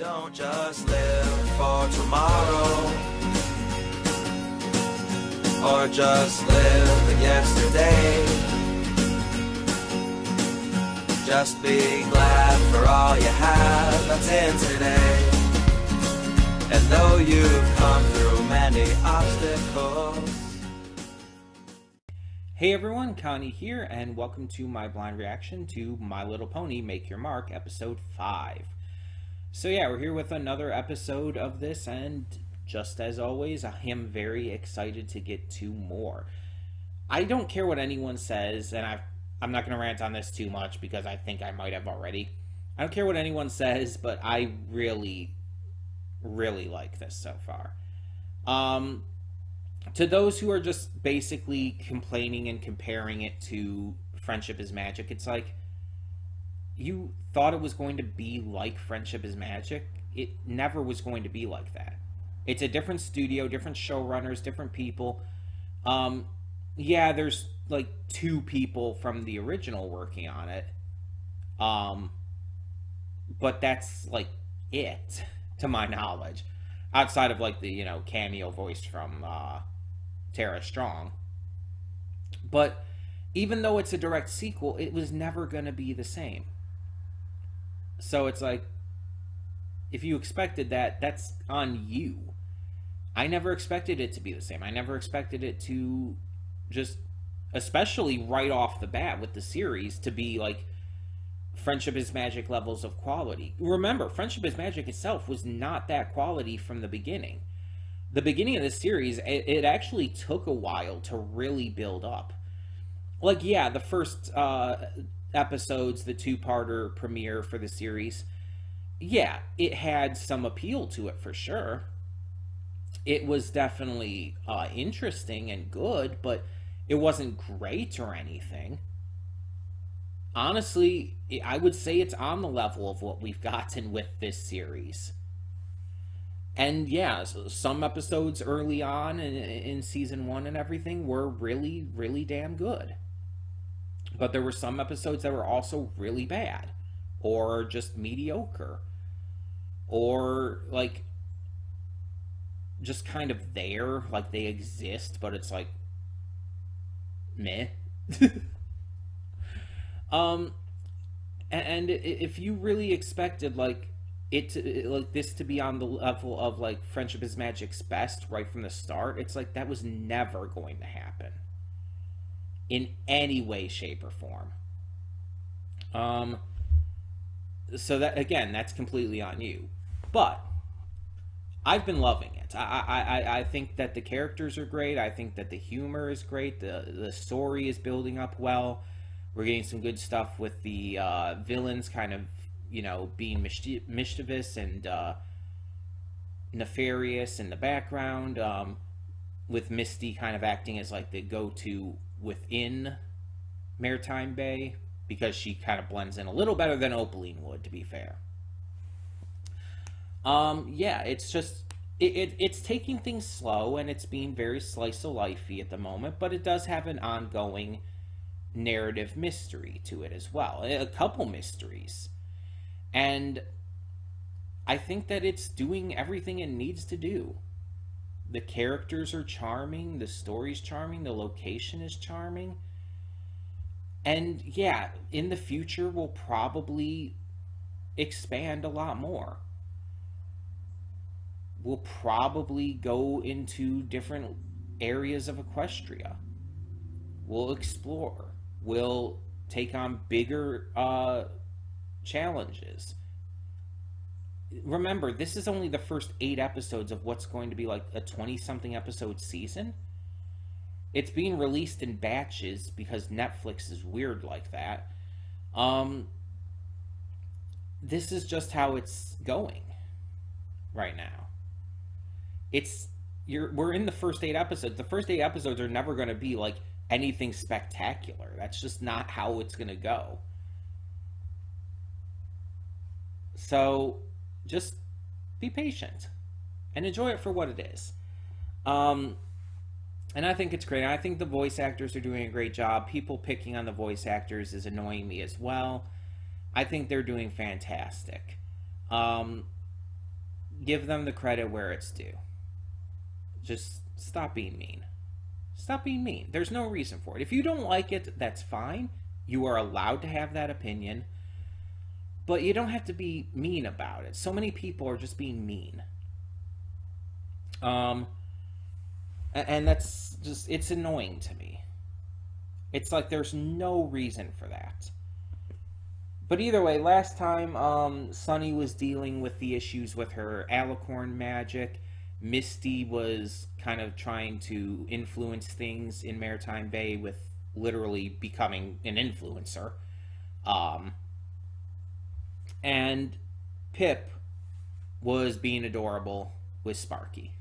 Don't just live for tomorrow, or just live in yesterday. Just be glad for all you have that's in today. And though you've come through many obstacles. Hey everyone, Connie here, and welcome to my blind reaction to My Little Pony Make Your Mark, episode 5. So yeah, we're here with another episode of this, and just as always, I am very excited to get to more. I don't care what anyone says, and I'm not going to rant on this too much because I think I might have already. I don't care what anyone says, but I really, really like this so far. To those who are just basically complaining and comparing it to Friendship is Magic, it's like, you thought it was going to be like Friendship is Magic. It never was going to be like that. It's a different studio, different showrunners, different people. Yeah, there's like 2 people from the original working on it. But that's like it, to my knowledge. Outside of like the, you know, cameo voice from Tara Strong. But even though it's a direct sequel, it was never going to be the same. So it's like, if you expected that, that's on you. I never expected it to be the same. I never expected it to just, especially right off the bat with the series, to be like Friendship is Magic levels of quality. Remember, Friendship is Magic itself was not that quality from the beginning. The beginning of the series, it actually took a while to really build up. Like, yeah, the first episodes, the 2-parter premiere for the series, yeah, it had some appeal to it for sure. It was definitely interesting and good, but it wasn't great or anything. Honestly, I would say it's on the level of what we've gotten with this series. And yeah, some episodes early on in season 1 and everything were really, really damn good. But there were some episodes that were also really bad, or just mediocre, or like just kind of there, like they exist, but it's like meh. And if you really expected like this to be on the level of like Friendship is Magic's best right from the start, it's like that was never going to happen in any way, shape, or form. So that, again, that's completely on you. But I've been loving it. I think that the characters are great. I think that the humor is great. The story is building up well. We're getting some good stuff with the villains kind of, you know, being mischievous and nefarious in the background, with Misty kind of acting as like the go-to within Maritime Bay, because she kind of blends in a little better than Opaline would, to be fair. Yeah, it's just, it's taking things slow, and it's being very slice-of-lifey at the moment, but it does have an ongoing narrative mystery to it as well. A couple mysteries. And I think that it's doing everything it needs to do. The characters are charming, the story's charming, the location is charming. And yeah, in the future we'll probably expand a lot more. We'll probably go into different areas of Equestria. We'll explore. We'll take on bigger challenges. Remember, this is only the first 8 episodes of what's going to be like a 20-something episode season. It's being released in batches because Netflix is weird like that. This is just how it's going right now. We're in the first 8 episodes. The first 8 episodes are never going to be like anything spectacular. That's just not how it's going to go. So just be patient and enjoy it for what it is. And I think it's great. I think the voice actors are doing a great job. People picking on the voice actors is annoying me as well. I think they're doing fantastic. give them the credit where it's due. Just stop being mean. Stop being mean. There's no reason for it. If you don't like it, that's fine. You are allowed to have that opinion. But you don't have to be mean about it. So many people are just being mean. And that's just, it's annoying to me. It's like there's no reason for that. But either way, last time Sunny was dealing with the issues with her alicorn magic. Misty was kind of trying to influence things in Maritime Bay with literally becoming an influencer. And Pip was being adorable with Sparky.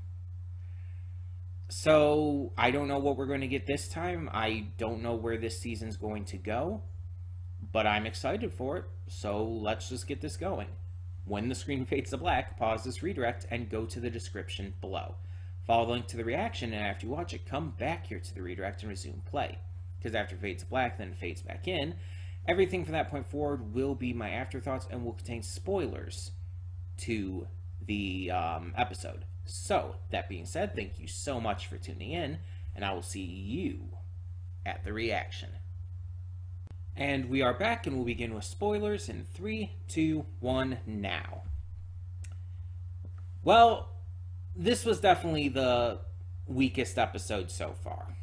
So I don't know what we're going to get this time. I don't know where this season's going to go, but I'm excited for it. So let's just get this going. When the screen fades to black, pause this redirect and go to the description below. Follow the link to the reaction, and after you watch it, come back here to the redirect and resume play. Because after it fades to black, then it fades back in. Everything from that point forward will be my afterthoughts and will contain spoilers to the episode. So, that being said, thank you so much for tuning in, and I will see you at the reaction. And we are back, and we'll begin with spoilers in 3, 2, 1, now. Well, this was definitely the weakest episode so far.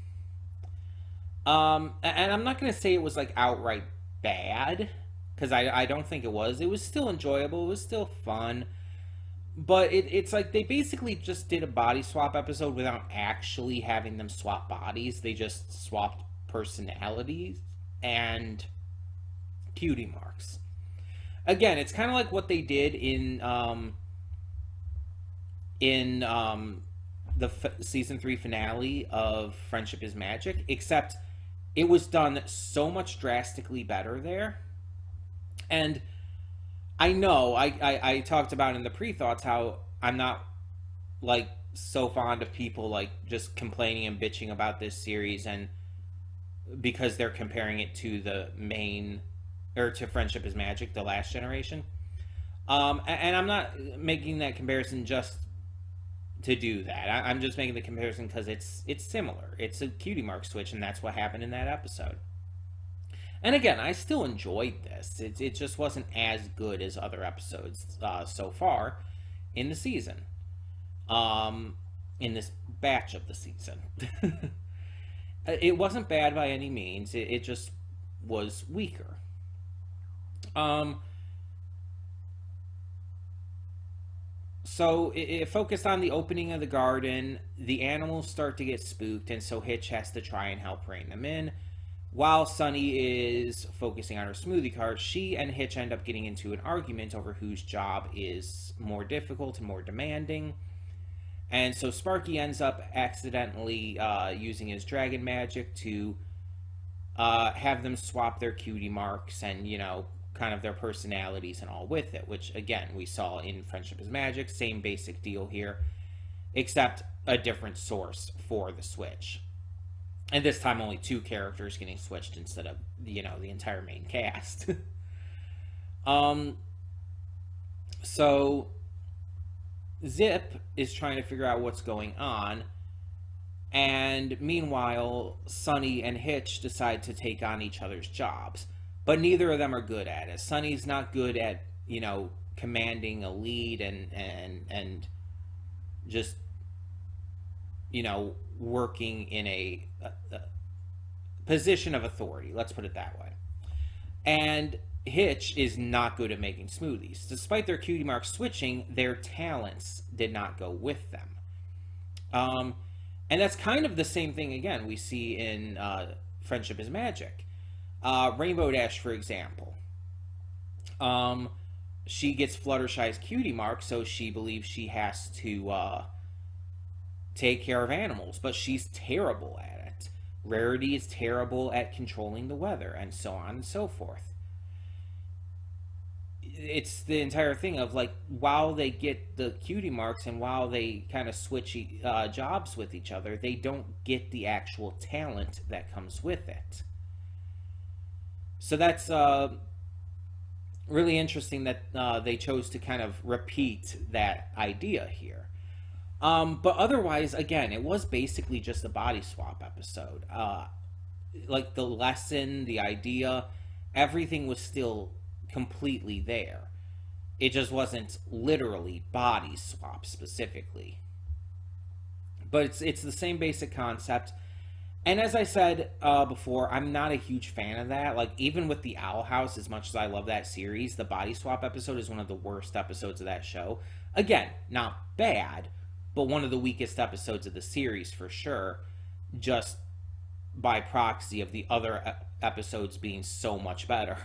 And I'm not going to say it was like outright bad, because I don't think it was. It was still enjoyable, it was still fun. But it's like they basically just did a body swap episode without actually having them swap bodies. They just swapped personalities and cutie marks. Again, it's kind of like what they did in the season 3 finale of Friendship is Magic, except it was done so much drastically better there. And I know, I talked about in the pre-thoughts how I'm not, like, so fond of people, like, just complaining and bitching about this series, and because they're comparing it to the main, or to Friendship is Magic, the last generation. And I'm not making that comparison just to do that. I'm just making the comparison because it's similar. It's a cutie mark switch, and that's what happened in that episode. And again, I still enjoyed this. It just wasn't as good as other episodes so far in the season. In this batch of the season. It wasn't bad by any means. It just was weaker. So it focused on the opening of the garden. The animals start to get spooked, and so Hitch has to try and help rein them in. While Sunny is focusing on her smoothie cart, she and Hitch end up getting into an argument over whose job is more difficult and more demanding. And so Sparky ends up accidentally using his dragon magic to have them swap their cutie marks and, you know, kind of their personalities and all with it, which, again, we saw in Friendship is Magic. Same basic deal here, except a different source for the switch. And this time only 2 characters getting switched instead of, you know, the entire main cast. So Zip is trying to figure out what's going on. And meanwhile, Sunny and Hitch decide to take on each other's jobs. But neither of them are good at it. Sunny's not good at, you know, commanding a lead and just, you know, working in a position of authority. Let's put it that way. And Hitch is not good at making smoothies. Despite their cutie mark switching, their talents did not go with them. And that's kind of the same thing, again, we see in Friendship is Magic. Rainbow Dash, for example. She gets Fluttershy's cutie mark, so she believes she has to take care of animals, but she's terrible at it. Rarity is terrible at controlling the weather, and so on and so forth. It's the entire thing of, like, while they get the cutie marks and while they kind of switch jobs with each other, they don't get the actual talent that comes with it. So that's really interesting that they chose to kind of repeat that idea here. But otherwise, again, it was basically just a body swap episode. Like the lesson, the idea, everything was still completely there. It just wasn't literally body swap specifically. But it's the same basic concept. And as I said before, I'm not a huge fan of that. Like, even with the Owl House, as much as I love that series, the body swap episode is one of the worst episodes of that show. Again, not bad, but one of the weakest episodes of the series for sure, just by proxy of the other episodes being so much better.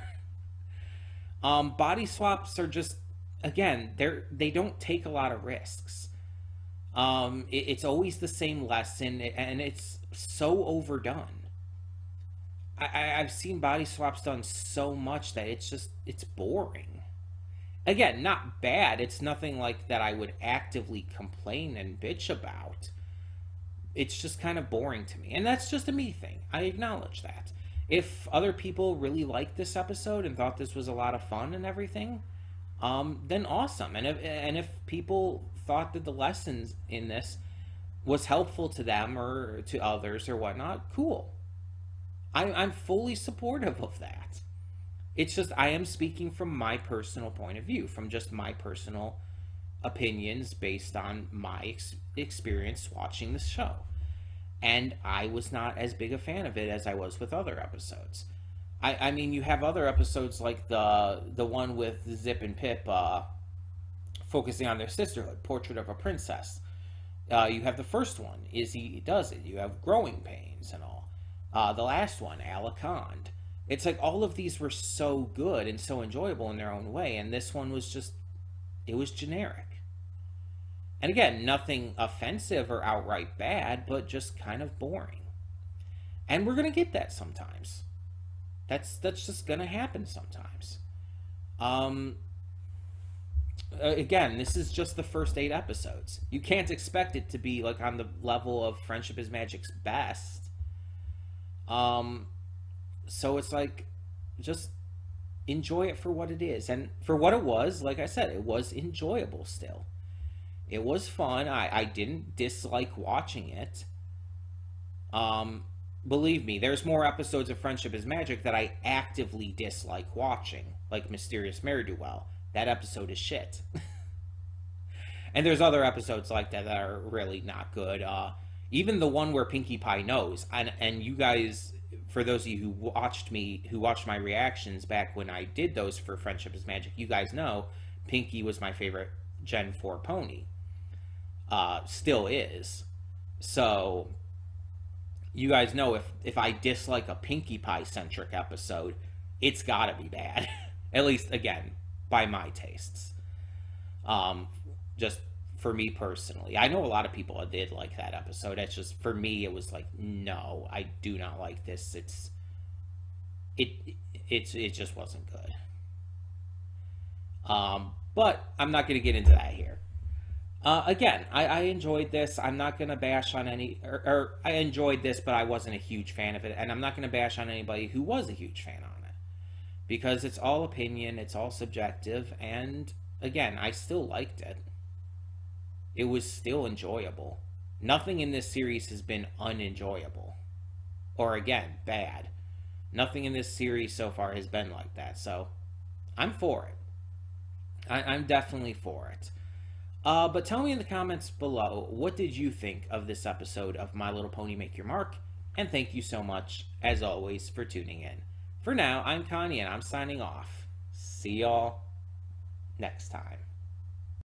Body swaps are just, again, they don't take a lot of risks. It's always the same lesson, and it's so overdone. I've seen body swaps done so much that it's boring. Again, not bad. It's nothing like that I would actively complain and bitch about. It's just kind of boring to me. And that's just a me thing. I acknowledge that. If other people really liked this episode and thought this was a lot of fun and everything, then awesome. And if people thought that the lessons in this was helpful to them or to others or whatnot, cool. I'm fully supportive of that. It's just I am speaking from my personal point of view, from just my personal opinions based on my experience watching the show. And I was not as big a fan of it as I was with other episodes. I mean, you have other episodes like the one with Zip and Pip focusing on their sisterhood, Portrait of a Princess. You have the first one, Izzy Does It. You have Growing Pains and all. The last one, Alakand. It's like all of these were so good and so enjoyable in their own way, and this one was just, it was generic. And again, nothing offensive or outright bad, but just kind of boring. And we're going to get that sometimes. That's just going to happen sometimes. Again, this is just the first 8 episodes. You can't expect it to be like on the level of Friendship is Magic's best. So it's like, just enjoy it for what it is. And for what it was, like I said, it was enjoyable still. It was fun. I didn't dislike watching it. Believe me, there's more episodes of Friendship is Magic that I actively dislike watching, like Mysterious Ne'er-Do-Well. That episode is shit. And there's other episodes like that that are really not good. Even the one where Pinkie Pie knows, and you guys, for those of you who watched my reactions back when I did those for Friendship is Magic, you guys know Pinkie was my favorite Gen 4 pony. Still is. So you guys know if I dislike a Pinkie Pie centric episode, it's gotta be bad. At least, again, by my tastes. Just for me personally. I know a lot of people did like that episode. It's just, for me, it was like, no, I do not like this. It just wasn't good. But I'm not going to get into that here. Again, I enjoyed this. I'm not going to bash on any, or I enjoyed this, but I wasn't a huge fan of it. And I'm not going to bash on anybody who was a huge fan on it. Because it's all opinion, it's all subjective, and again, I still liked it. It was still enjoyable. Nothing in this series has been unenjoyable. Or again, bad. Nothing in this series so far has been like that, so I'm for it. I'm definitely for it. But tell me in the comments below, what did you think of this episode of My Little Pony Make Your Mark? And thank you so much, as always, for tuning in. For now, I'm Connie, and I'm signing off. See y'all next time.